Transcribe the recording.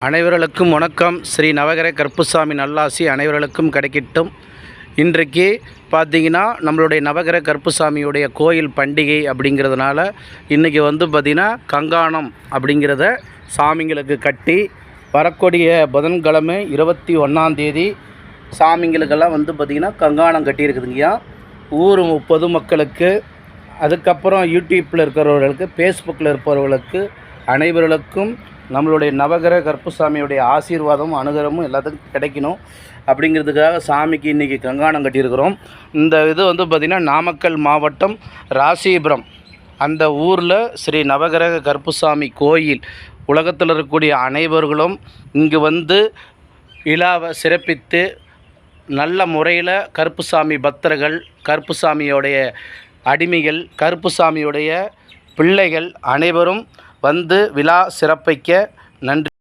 அனைவர்களுக்கும் வணக்கம். ஸ்ரீ நவகிரக கருப்புசாமி நல்லாசி அனைவர்களுக்கும் கிடைக்கட்டும். இன்றைக்கு பார்த்திங்கன்னா நம்மளுடைய நவகிரக கருப்புசாமியுடைய கோயில் பண்டிகை அப்படிங்கிறதுனால இன்றைக்கி பார்த்திங்கன்னா கங்காணம் அப்படிங்கிறத சாமிங்களுக்கு கட்டி வரக்கூடிய புதன்கிழமை 21 சாமிங்களுக்கெல்லாம் பார்த்திங்கன்னா கங்காணம் கட்டியிருக்குதுங்கய்யா. ஊர் பொதுமக்களுக்கு, அதுக்கப்புறம் யூடியூப்பில் இருக்கிறவர்களுக்கு, ஃபேஸ்புக்கில் இருப்பவர்களுக்கு அனைவர்களுக்கும் நம்மளுடைய நவகிரக கருப்புசாமியுடைய ஆசீர்வாதமும் அனுகிரகமும் எல்லாத்துக்கும் கிடைக்கணும் அப்படிங்கிறதுக்காக சாமிக்கு இன்றைக்கி கங்காணம் கட்டியிருக்கிறோம். இந்த இது பார்த்திங்கன்னா நாமக்கல் மாவட்டம் ராசிபுரம் அந்த ஊரில் ஸ்ரீ நவகிரக கருப்புசாமி கோயில் உலகத்தில் இருக்கக்கூடிய அனைவர்களும் இங்கு விழாவை சிறப்பித்து நல்ல முறையில் கருப்புசாமி பக்தர்கள், கருப்புசாமியோடைய அடிமைகள், கருப்புசாமியுடைய பிள்ளைகள் அனைவரும் விழா சிறப்பிக்க நன்றி.